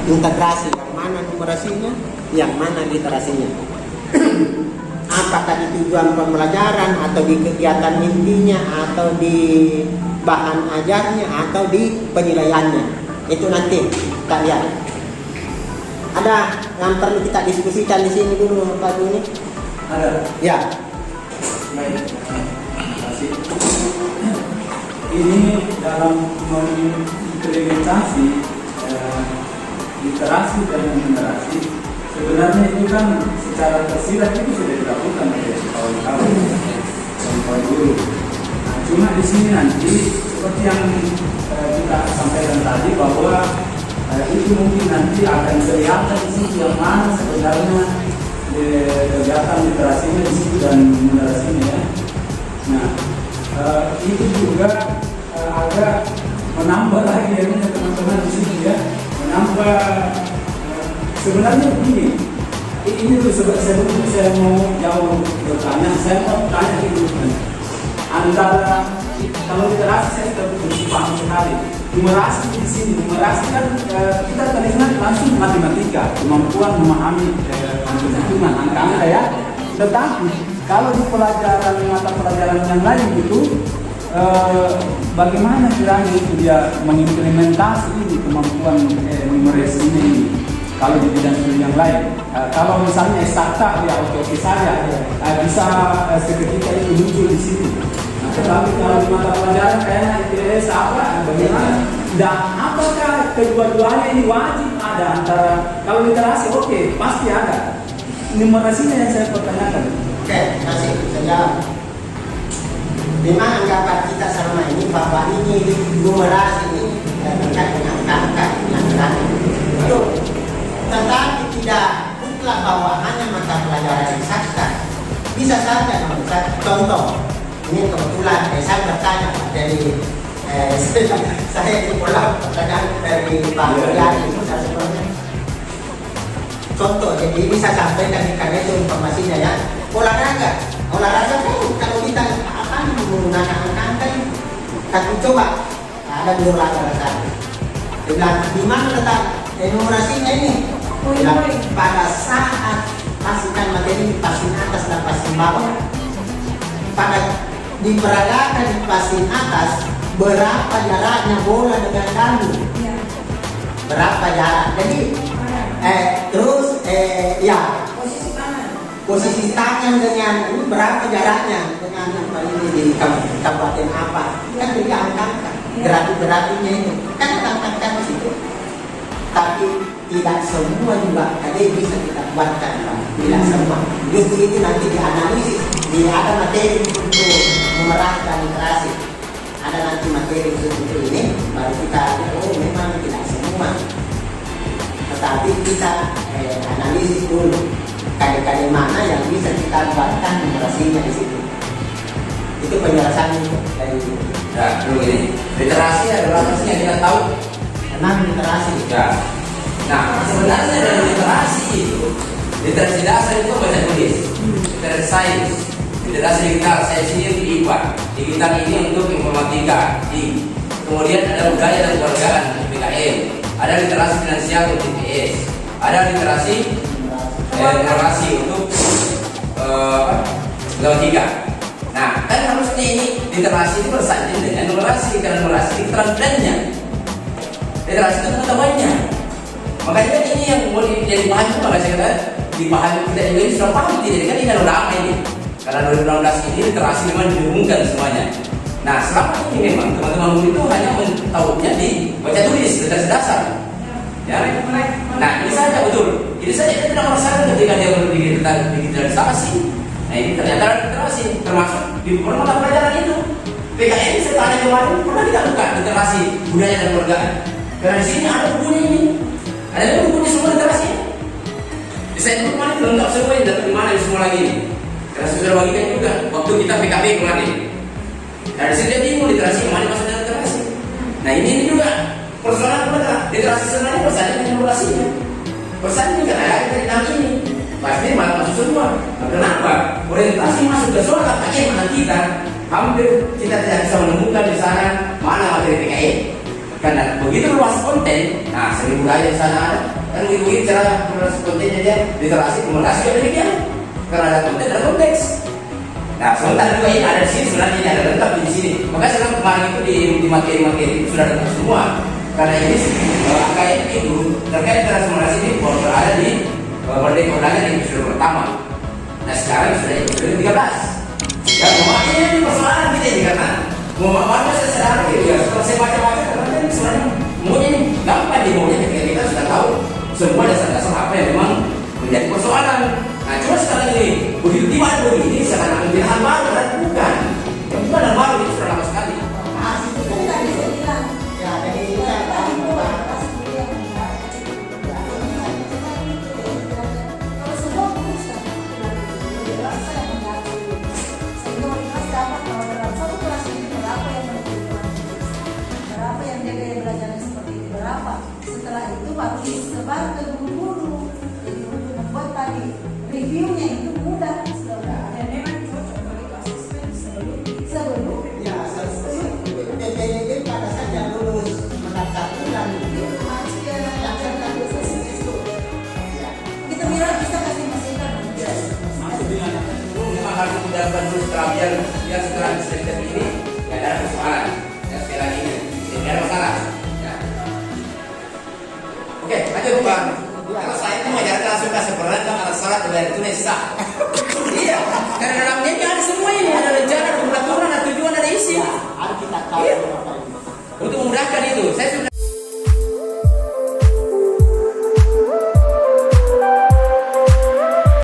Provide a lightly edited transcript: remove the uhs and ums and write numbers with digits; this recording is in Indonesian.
integrasi, yang mana numerasinya, yang mana literasinya. Apakah di tujuan pembelajaran atau di kegiatan intinya atau di bahan ajarnya atau di penilaiannya, itu nanti kita lihat. Ada yang perlu kita diskusikan di sini dulu Pak ini? Ada. Ya. Baik. Terima kasih. Ini dalam mengimplementasi literasi dan numerasi, sebenarnya itu kan secara tersirat itu sudah dilakukan oleh kawan-kawan guru. Nah, cuma di sini nanti seperti yang kita sampaikan tadi bahwa itu mungkin nanti akan kelihatan di situ yang mana sebenarnya kegiatan literasinya di situ dan numerasinya ya. Nah, itu juga agak menambah lagi ya teman-teman di sini ya, menambah sebenarnya begini. Ini tuh sebelum saya mau jauh bertanya, saya mau tanya dulu antara kalau literasi saya sudah paham sekali. Numerasi di sini, numerasi kan kita teringat langsung matematika, kemampuan memahami hitungan angka ya. Tetapi kalau di pelajaran mata pelajaran yang lain itu bagaimana kiranya itu dia mengimplementasi ini kemampuan numerasi ini kalau di bidang studi yang lain. Kalau misalnya eksakta ya oke saja bisa seketika itu muncul di situ. Tetapi kalau di mata pelajaran kayaknya IPS apa, bagaimana? Dan apakah kedua-duanya ini wajib ada antara kalau literasi oke, pasti ada. Numerasinya yang saya pertanyakan. Oke, kasih saya. Memang anggapan kita selama ini bahwa ini numerasi ini terkait dengan angka yang lain. Betul. Tetapi tidak mutlak bahwa hanya mata pelajaran eksakta. Bisa saja contoh. Ini kebetulan saya bertanya dari saya di pulau pertanyaan dari Pak Yari itu saya sebutnya. Contoh, jadi bisa sampaikan karena itu informasinya ya. Olahraga kan kalau kita akan menggunakan angka ini, kita coba ada di olahraga. Bilang di mana letak numerasinya ini? Bilang pada saat pastikan materi pasin atas dan pasin bawah. Pada diperagakan di pasin atas, berapa jaraknya bola dengan dalu? Berapa jarak? Jadi terus ya posisi tangan dengan ini berapa jaraknya dengan apa ini di kabupaten apa? Kan jadi angka gerak-geraknya itu kan angkat di situ. Tapi tidak semua juga kadang bisa kita buatkan, tidak semua. Justru itu nanti dianalisis, ada materi untuk memerahkan literasi, ada nanti materi untuk ini, baru kita memang tidak semua. Tetapi kita analisis dulu kali-kali mana yang bisa kita buatkan numerasinya di situ. Itu penjelasan dari. Ya, dulu ini literasi adalah yang kita tahu. Enam literasi. Ya. Nah, sebenarnya dari literasi itu, literasi dasar itu baca tulis, literasi sains, literasi digital, saya sendiri di IPA, digital ini untuk informatika, kemudian ada budaya dan kewargaan PKM, ada literasi finansial untuk TPS, ada literasi numerasi untuk lewat. Nah, kan harusnya ini literasi itu bersanding dengan numerasi, karena numerasi itu trendnya. Literasi itu pengetahuannya. Makanya ini yang boleh jadi bahan juga, makanya kita dipahami kita ini sudah paham tidak, kan ini adalah lama ini. Karena 2016 ini literasi memang dihubungkan semuanya. Nah, selama ini memang teman-teman guru itu hanya tahunya di baca tulis, literasi dasar. Ya. Nah, ini saja betul. Ini saja kita tidak merasakan ketika dia berpikir tentang digitalisasi. Nah, ini ternyata literasi termasuk di mata pelajaran itu. PKN saya tanya kemarin pernah kita buka literasi budaya dan kewargaan. Karena di sini ada bukunya ini. Ada bukunya semua literasi. Saya itu kemarin lengkap semua ini, dari mana ini semua lagi ini. Karena saya sudah bagikan juga waktu kita PKB kemarin. Nah, di sini dia bingung literasi kemarin masuk dalam literasi. Nah, ini juga persoalan mereka. Literasi sebenarnya persanding dengan numerasinya. Persanding kan ada kita ini. Pasti masuk semua. Nah, kenapa? Orientasi masuk ke soal bagaimana kita hampir kita tidak bisa menemukan di sana mana materi PKN. Karena begitu luas konten, nah seni budaya di sana ada. Kan begitu cara luas kontennya dia, literasi komunikasi ada demikian. Karena ada konten, ada konteks. Nah, sementara juga ini ada di sini, sebenarnya ini ada lengkap di sini. Makanya sekarang kemarin itu di materi-materi itu sudah lengkap semua. Karena ini kayak itu terkait transformasi ini berada di Merdeka Undangan di episode pertama. Nah, sekarang sudah episode 13. Ya, makanya ini persoalan kita ini karena mau apa sesederhana gitu ya. Setelah saya baca-baca, karena ini sebenarnya maunya ini gampang di maunya ketika kita sudah tahu semua dasar-dasar apa yang memang menjadi persoalan. Nah, cuma sekarang ini begitu tiba begini seakan-akan tidak hal baru, dan bukan. Yang bukan hal baru itu sudah lama sekali. Ya, jadi kita setelah itu baru disebar ke guru-guru. Jadi untuk membuat tadi reviewnya itu mudah. Dan memang cocok bagi asesmen sebelum ya PPDB pada saat yang lulus mendaftar bulan itu kita bilang bisa kasih masukan. Memang harus mendapatkan dulu setelah biar setelah sistem ini tidak ada persoalan. Ya, sekarang ini tidak ada masalah. Ya. Oke, lanjut Bang. Kalau saya itu mengajarkan langsung kasih peran tentang alat salat dan itu sah. Iya, karena dalamnya ini ada semua ini, ada rencana, ada pengaturan, ada tujuan, ada isi. ya harus kita tahu Iya. apa itu. Untuk memudahkan itu, saya sudah